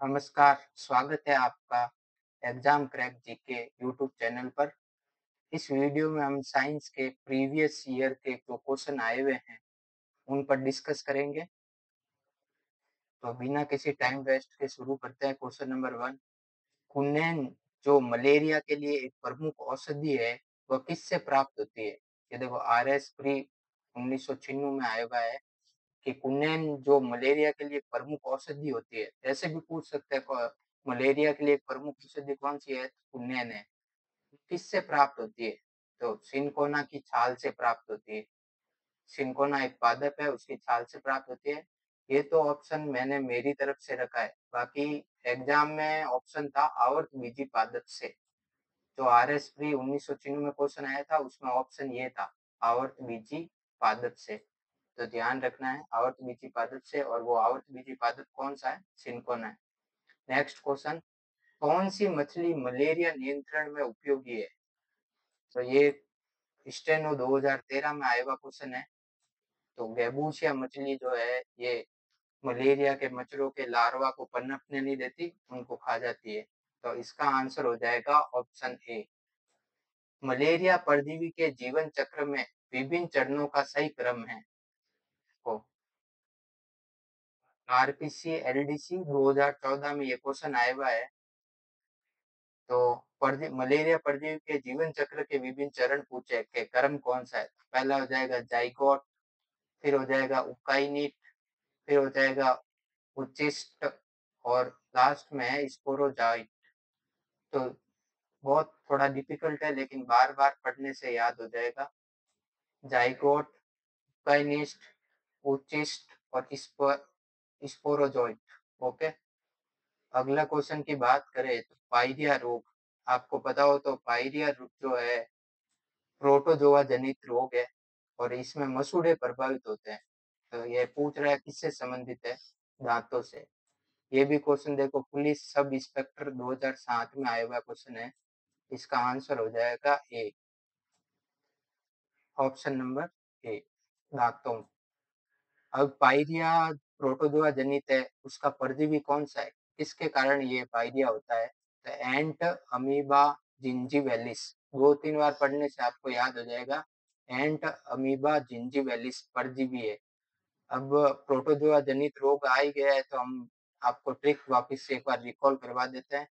नमस्कार, स्वागत है आपका exam crack GK YouTube channel पर। इस वीडियो में हम साइंस के प्रीवियस ईयर के जो क्वेश्चन आए हुए हैं, उन पर डिस्कस करेंगे। तो बिना किसी टाइम वेस्ट के शुरू करते हैं। Question number 1। कुनैन जो मलेरिया के लिए एक प्रमुख औषधि है, वह किससे प्राप्त होती है? ये देखो आरएस प्री 1996 में आया हुआ है कि कुनैन जो मलेरिया के लिए प्रमुख औषधि होती है। ऐसे भी पूछ सकते हैं मलेरिया के लिए एक प्रमुख औषधि कौन सी है? कुनैन है। किससे प्राप्त होती है? तो सिनकोना की छाल से प्राप्त होती है। सिनकोना एक पादप है, उसकी छाल से प्राप्त होती है। ये तो ऑप्शन मैंने मेरी तरफ से रखा है, बाकी एग्जाम में ऑप्शन था आवर्त बीजी पादप से। जो आरएस प्री 1996 में क्वेश्चन आया था, उसमें ऑप्शन ये था आवर्त बीजी पादप से। तो ध्यान रखना है आवर्त बीजी पादप से, और वो आवर्त बीजी पादप कौन सा है? सिनकोना है। नेक्स्ट क्वेश्चन, कौन सी मछली मलेरिया नियंत्रण में उपयोगी है? तो ये स्टेनो 2013 में आया हुआ क्वेश्चन है। तो गैबूसिया मछली जो है, ये मलेरिया के मच्छरों के लार्वा को पनपने नहीं देती, उनको खा जाती है। तो इसका आंसर हो जाएगा ऑप्शन ए। मलेरिया परजीवी के जीवन चक्र में विभिन्न चरणों का सही क्रम है। तो आरपीसी एलडीसी 2014 में ये क्वेश्चन आया हुआ है। तो मलेरिया परजीवी के जीवन चक्र के विभिन्न चरण पूछे के क्रम कौन सा है? पहला हो जाएगा जाइगोट, फिर हो जाएगा उकाइनिट, फिर हो जाएगा उचिष्ट, और लास्ट में है स्पोरोजाइट। तो बहुत थोड़ा डिफिकल्ट है, लेकिन बार बार पढ़ने से याद हो जाएगा। जाइगोट, उकाइनिस्ट, उचिष्ट और स्पोरोजोइट। ओके। अगला क्वेश्चन की बात करें तो पायरिया रोग। आपको पता हो तो पायरिया रोग जो है प्रोटोजोआ जनित रोग है, और इसमें मसूड़े प्रभावित होते हैं। तो ये पूछ रहा है किससे संबंधित है? दांतों से। ये भी क्वेश्चन देखो पुलिस सब इंस्पेक्टर 2007 में आया हुआ क्वेश्चन है। इसका आंसर हो जाएगा ए, ऑप्शन नंबर ए, दांतों। अब पायरिया प्रोटोजोआ जनित है, उसका परजीवी कौन सा है? किसके कारण ये पायरिया होता है? तो एंट अमीबा जिंजीवेलिस। 2-3 बार पढ़ने से आपको याद हो जाएगा। एंट अमीबा जिंजीवेलिस परजीवी है। अब प्रोटोजोआ जनित रोग आ ही गया है, तो हम आपको ट्रिक वापस से एक बार रिकॉल करवा देते हैं।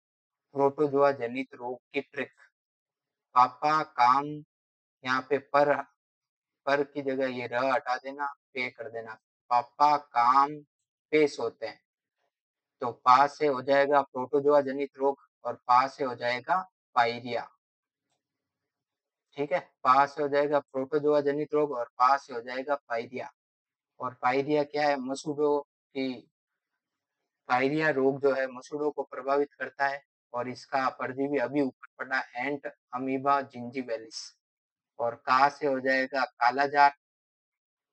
प्रोटोजोआ जनित रोग की ट्रिक, पापा काम, यहाँ पे पर की जगह ये र हटा देना, पे कर देना। पापा काम पे सोते हैं। तो पा से हो जाएगा प्रोटोजोआ जनित रोग, और पा से हो जाएगा पायरिया। ठीक है, पा से हो जाएगा प्रोटोजोआ जनित रोग, और पा से हो जाएगा पायरिया। और पायरिया क्या है? मसूड़ों की, पायरिया रोग जो है मसूड़ों को प्रभावित करता है, और इसका परजीवी अभी ऊपर पड़ा एंट अमीबा जिंजीवेलिस। और का से हो जाएगा कालाजार,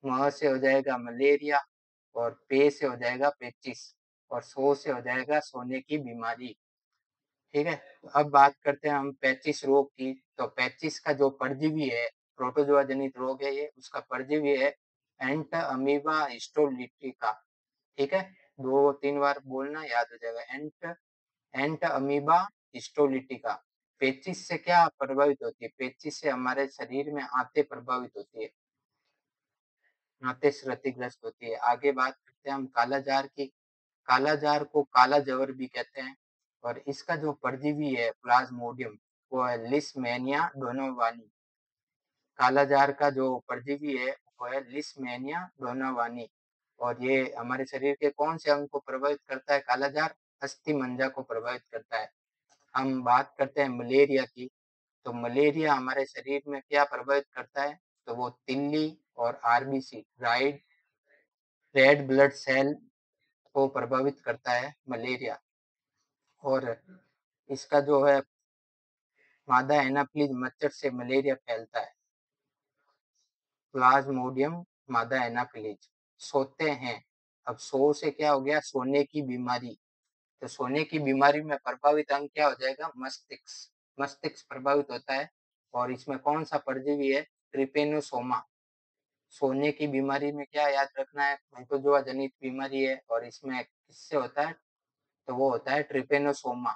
म से हो जाएगा मलेरिया, और पे से हो जाएगा पेचिस, और सो से हो जाएगा सोने की बीमारी। ठीक है, तो अब बात करते हैं हम पेचिस रोग की। तो पेचिस का जो परजीवी है, प्रोटोजोआ जनित रोग है ये, उसका परजीवी है एंट अमीबा हिस्टोलिटिका। ठीक है, 2-3 बार बोलना, याद हो जाएगा। एंट एंट अमीबा हिस्टोलिटिका। पेचिस से क्या प्रभावित होती है? पेचिस से हमारे शरीर में आंतें प्रभावित होती है, आंतें क्षतिग्रस्त होती है। आगे बात करते हैं हम कालाजार की। कालाजार को काला जवर भी कहते हैं, और इसका जो परजीवी है प्लाज्मोडियम, वो है लिस्मेनिया डोनोवानी। कालाजार का जो परजीवी है वो है लिस्मेनिया डोनोवानी। और ये हमारे शरीर के कौन से अंग को प्रभावित करता है? कालाजार अस्थि मज्जा को प्रभावित करता है। हम बात करते हैं मलेरिया की। तो मलेरिया हमारे शरीर में क्या प्रभावित करता है? तो वो तिल्ली और आरबीसी, रेड ब्लड सेल को प्रभावित करता है मलेरिया। और इसका जो है मादा एनाप्लिज मच्छर से मलेरिया फैलता है। प्लाज्मोडियम मादा एनाप्लिज सोते हैं। अब सो से क्या हो गया? सोने की बीमारी। तो सोने की बीमारी में प्रभावित अंग क्या हो जाएगा? मस्तिष्क। मस्तिष्क प्रभावित होता है, और इसमें कौन सा परजीवी है? ट्रिपेनोसोमा। सोने की बीमारी में क्या याद रखना है? प्रोटोजोआ जनित बीमारी है, और इसमें किससे होता है? तो वो होता है ट्रिपेनोसोमा।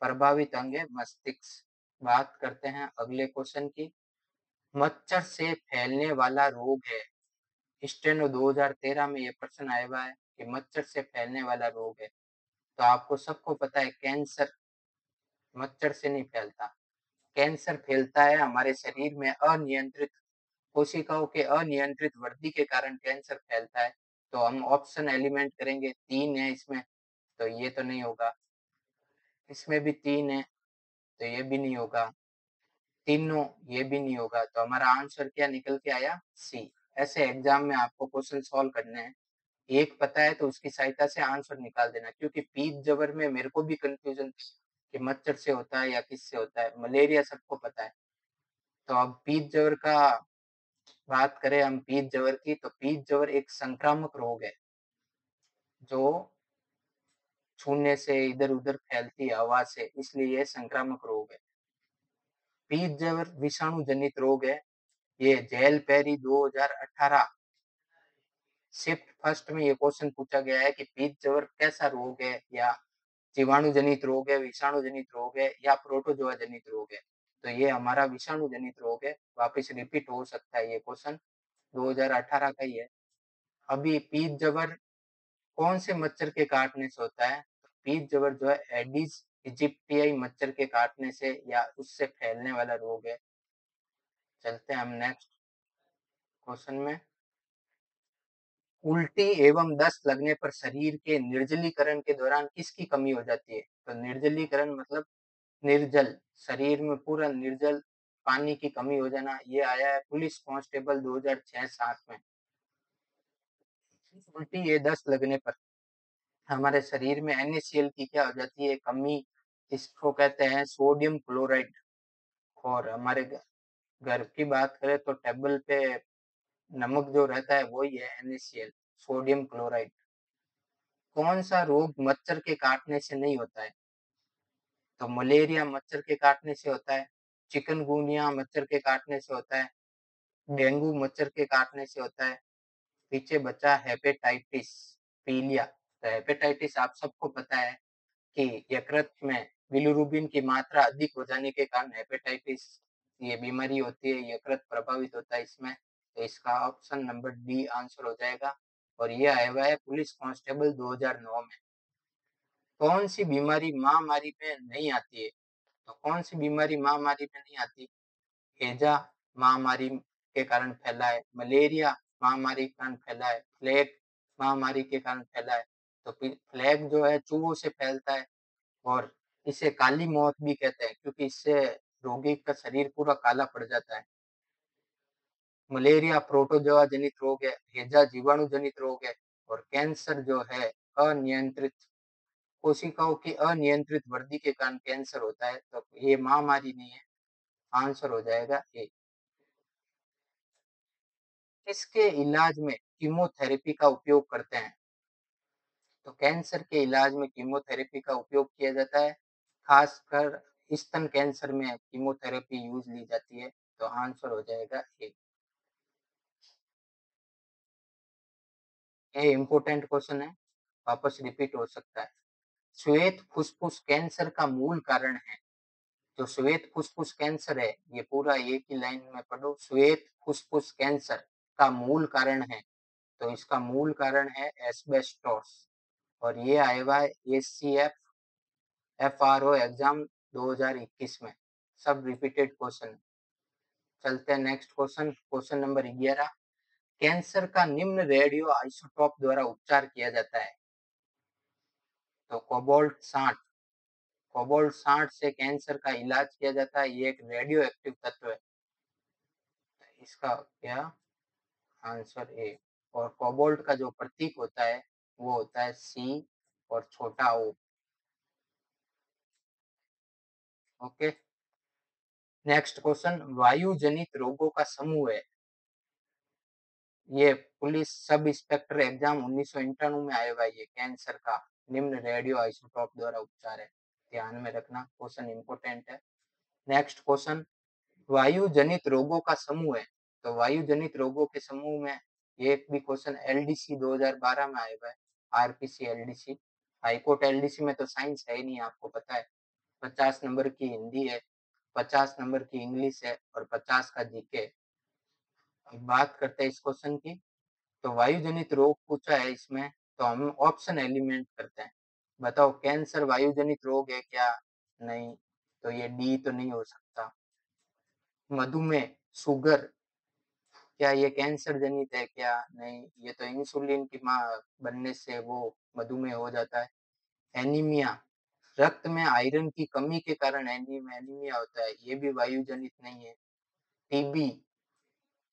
प्रभावित अंग है मस्तिष्क। बात करते हैं अगले क्वेश्चन की। मच्छर से फैलने वाला रोग है। स्टेनो 2013 में ये प्रश्न आया हुआ है कि मच्छर से फैलने वाला रोग है। तो आपको सबको पता है कैंसर मच्छर से नहीं फैलता। कैंसर फैलता है हमारे शरीर में अनियंत्रित कोशिकाओं के अनियंत्रित वृद्धि के कारण कैंसर फैलता है। तो हम ऑप्शन एलिमेंट करेंगे, 3 है इसमें, तो ये तो नहीं होगा। इसमें भी 3 है, तो ये भी नहीं होगा। तीनों, ये भी नहीं होगा। तो हमारा आंसर क्या निकल के आया? सी। ऐसे एग्जाम में आपको क्वेश्चन सॉल्व करने हैं, एक पता है तो उसकी सहायता से आंसर निकाल देना। क्योंकि पीत जबर में मेरे को भी कंफ्यूजन कि मच्छर से होता है या किससे होता है। मलेरिया सबको पता है। तो अब पीत जबर का बात करें हम, पीत जबर की, तो पीत जबर एक संक्रामक रोग है जो छूने से इधर उधर फैलती है हवा से, इसलिए ये संक्रामक रोग है। पीत जबर विषाणु जनित रोग है। ये जेल पेरी 2018 शिफ्ट फर्स्ट में ये क्वेश्चन पूछा गया है कि पीत जबर कैसा रोग है, या जीवाणु जनित रोग है, विषाणु जनित रोग है, या प्रोटोजोआ जनित रोग है। तो ये हमारा विषाणु जनित रोग है। वापस रिपीट हो सकता है ये क्वेश्चन, 2018 का ही है। अभी पीत जबर कौन से मच्छर के काटने से होता है? तो पीत जबर जो है एडिस इजिप्टियाई मच्छर के काटने से या उससे फैलने वाला रोग है। चलते हैं हम नेक्स्ट क्वेश्चन में। उल्टी एवं दस्त लगने पर शरीर के निर्जलीकरण के दौरान किसकी कमी हो जाती है? तो निर्जलीकरण मतलब निर्जल, शरीर में पूरा निर्जल, पानी की कमी हो जाना। ये आया है पुलिस कांस्टेबल 2006-7 में। उल्टी ये दस्त लगने पर हमारे शरीर में NaCl की क्या हो जाती है? कमी। इसको कहते हैं सोडियम क्लोराइड। और हमारे घर की बात करें तो टेबल पे नमक जो रहता है वही है NaCl, सोडियम क्लोराइड। कौन सा रोग मच्छर के काटने से नहीं होता है? तो मलेरिया मच्छर के काटने से होता है, चिकनगुनिया मच्छर के काटने से होता है, डेंगू मच्छर के काटने से होता है। पीछे बचा हेपेटाइटिस पीलिया। तो हेपेटाइटिस आप सबको पता है कि यकृत में बिलिरुबिन की मात्रा अधिक हो जाने के कारण हेपेटाइटिस ये बीमारी होती है, यकृत प्रभावित होता है इसमें। तो इसका ऑप्शन नंबर डी आंसर हो जाएगा। और ये आया हुआ है पुलिस कांस्टेबल 2009 में। कौन सी बीमारी महामारी में नहीं आती है? तो कौन सी बीमारी महामारी में नहीं आती? हैजा महामारी के कारण फैला है, मलेरिया महामारी के कारण फैला है, प्लेग महामारी के कारण फैला है। तो प्लेग जो है चूहों से फैलता है, और इसे काली मौत भी कहते हैं क्योंकि इससे रोगी का शरीर पूरा काला पड़ जाता है। मलेरिया प्रोटोजोआ जनित रोग है, हैजा जीवाणु जनित रोग है, और कैंसर जो है अनियंत्रित कोशिकाओं की अनियंत्रित वृद्धि के कारण कैंसर होता है। तो ये महामारी नहीं है, आंसर हो जाएगा ए। इसके इलाज में कीमोथेरेपी का उपयोग करते हैं? तो कैंसर के इलाज में कीमोथेरेपी का उपयोग किया जाता है, खासकर स्तन कैंसर में कीमोथेरेपी यूज ली जाती है। तो आंसर हो जाएगा ए। ये इम्पोर्टेंट क्वेश्चन है, वापस रिपीट हो सकता है। श्वेत फुस्फुस कैंसर का मूल कारण है? जो श्वेत फुस्फुस कैंसर है, ये पूरा एक ही लाइन में पढ़ो, श्वेत फुस्फुस कैंसर का मूल कारण है। तो इसका मूल कारण है एस्बेस्टोस। और ये आया हुआ है ACF FRO एग्जाम 2021 में। सब रिपीटेड क्वेश्चन। चलते हैं next question, question number 11। Cancer का निम्न रेडियो आइसोटोप द्वारा उपचार किया जाता है? तो कोबाल्ट 60 से कैंसर का इलाज किया जाता है। ये एक रेडियो एक्टिव तत्व है। इसका क्या आंसर ए। और कोबाल्ट का जो प्रतीक होता है वो होता है C और छोटा o। Okay, next question. वायु जनित रोगों का समूह है। ये पुलिस सब इंस्पेक्टर एग्जाम 1991 में आया हुआ, ये कैंसर का निम्न रेडियो आइसोटोप द्वारा उपचार है। ध्यान में रखना, क्वेश्चन इंपोर्टेंट है। Next question. वायु जनित रोगों का समूह है। तो वायु जनित रोगों के समूह में ये भी क्वेश्चन LDC 2012 में आया हुआ है, RPC LDC। हाईकोर्ट एलडीसी में तो साइंस है ही नहीं, आपको पता है। 50 नंबर की हिंदी है, 50 नंबर की इंग्लिश है और 50 का जीके। अब बात करते हैं इस क्वेश्चन की। तो वायु जनित रोग पूछा है इसमें, तो हम ऑप्शन एलिमेंट करते हैं। बताओ कैंसर वायु जनित रोग है क्या? नहीं, तो ये डी तो नहीं हो सकता। मधुमेह, शुगर, क्या ये कैंसर जनित है क्या? नहीं, ये तो इंसुलिन की मां बनने से वो मधुमेह हो जाता है। एनीमिया, रक्त में आयरन की कमी के कारण एनीमिया होता है, ये भी वायु जनित नहीं है। टीबी,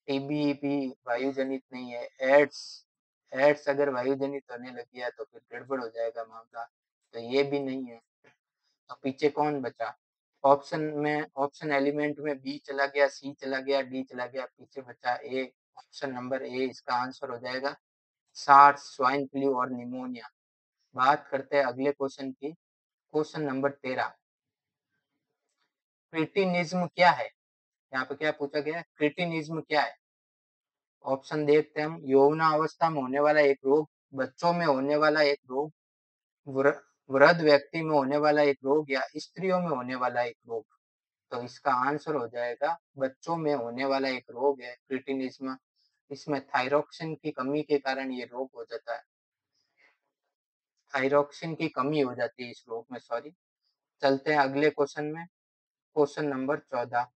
टीबी भी वायु जनित नहीं है। एड्स, एड्स अगर वायु जनित होने लग गया तो फिर गड़बड़ हो जाएगा मामला, तो ये भी नहीं है। तो पीछे कौन बचा? ऑप्शन में, ऑप्शन एलिमेंट में बी चला गया, सी चला गया, डी चला गया, पीछे बचा ए। ऑप्शन नंबर ए इसका आंसर हो जाएगा। सार्स, स्वाइन फ्लू और निमोनिया। बात करते हैं अगले क्वेश्चन की। क्वेश्चन नंबर 13, क्रिटिनिज्म क्या है? यहाँ पे क्या पूछा गया है? क्रिटिनिज्म क्या है? ऑप्शन देखते हैं हम। यौवनावस्था में होने वाला एक रोग, बच्चों में होने वाला एक रोग, वृद्ध व्यक्ति में होने वाला एक रोग, या स्त्रियों में होने वाला एक रोग। तो इसका आंसर हो जाएगा बच्चों में होने वाला एक रोग है क्रिटिनिज्म। इसमें थायरॉक्सिन की कमी के कारण ये रोग हो जाता है। थायरॉक्सिन की कमी हो जाती है इस रोग में, सॉरी। चलते हैं अगले क्वेश्चन में। Question number 14।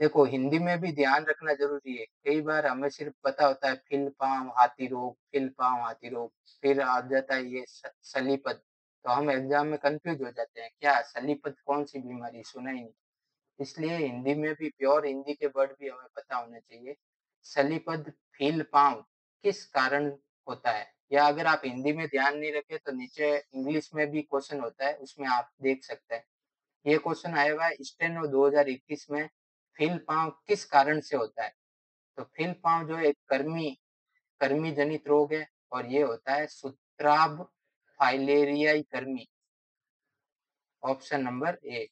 देखो हिंदी में भी ध्यान रखना जरूरी है। कई बार हमें सिर्फ पता होता है फिल पाँव हाथी रोग, फिल पाँव हाथी रोग, फिर आ जाता है ये सलीपत। तो हम एग्जाम में कंफ्यूज हो जाते हैं, क्या सलीपत कौन सी बीमारी, सुना ही नहीं। इसलिए हिंदी में भी प्योर हिंदी के वर्ड भी हमें पता होने चाहिए। सलीपद फील पाँव किस कारण होता है? या अगर आप हिंदी में ध्यान नहीं रखे तो नीचे इंग्लिश में भी क्वेश्चन होता है, उसमें आप देख सकते हैं। ये क्वेश्चन आया हुआ है स्टेनो 2021 में। फील पाँव किस कारण से होता है? तो फील पाँव जो एक कर्मी जनित रोग है और ये होता है सूत्राभ फाइलेरियाई कर्मी। Option number A.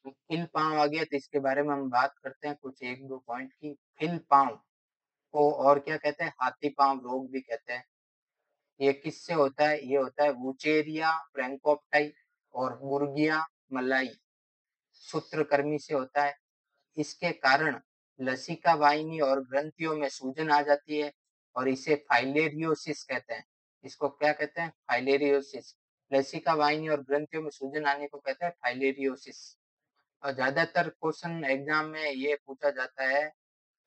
फिल पाँव आ गया तो इसके बारे में हम बात करते हैं कुछ एक दो पॉइंट की। फिल पाँव को और क्या कहते हैं? हाथी पाँव रोग भी कहते हैं। ये किससे होता है? ये होता है वुचेरिया ब्रैंकोप्टाई और मुर्गिया मलाई सूत्रकृमि से होता है। इसके कारण लसिका वाहिनी और ग्रंथियों में सूजन आ जाती है और इसे फाइलेरियोसिस कहते हैं। इसको क्या कहते हैं? फाइलेरियोसिस। लसिका वाहिनी और ग्रंथियों में सूजन आने को कहते हैं फाइलेरियोसिस। और ज्यादातर क्वेश्चन एग्जाम में ये पूछा जाता है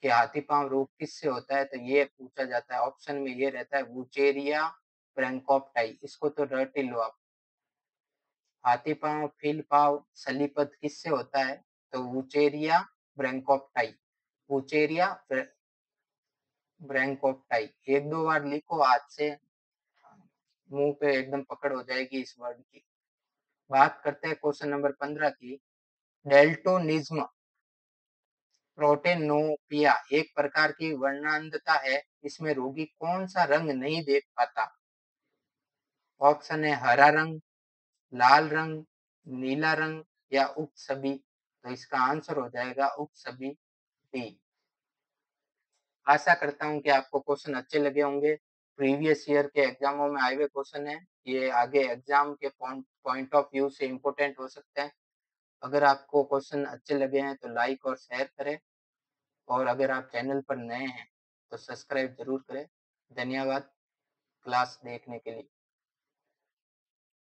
कि हाथी पांव रोग किससे होता है, तो ये पूछा जाता है। ऑप्शन में ये रहता है वुचेरिया ब्रैंकोप्टाई। इसको तो रट ही लो आप। हाथी पांव, फील पांव, सलीपत किससे होता है? तो वुचेरिया ब्रैंकोप्टाई। वुचेरिया ब्रैंकोप्टाई। एक दो बार लिखो आज से, मुंह पे एकदम पकड़ हो जाएगी इस वर्ड की। बात करते हैं क्वेश्चन नंबर 15 की। डेल्टोनिज्म प्रोटेनोपिया एक प्रकार की वर्णांधता है, इसमें रोगी कौन सा रंग नहीं देख पाता? ऑप्शन है हरा रंग, लाल रंग, नीला रंग या उक्त सभी। तो इसका आंसर हो जाएगा उक्त सभी, डी। आशा करता हूं कि आपको क्वेश्चन अच्छे लगे होंगे। प्रीवियस ईयर के एग्जामों में आए हुए क्वेश्चन है, ये आगे एग्जाम के पॉइंट ऑफ व्यू से इम्पोर्टेंट हो सकते हैं। अगर आपको क्वेश्चन अच्छे लगे हैं तो लाइक और शेयर करें, और अगर आप चैनल पर नए हैं तो सब्सक्राइब जरूर करें। धन्यवाद क्लास देखने के लिए।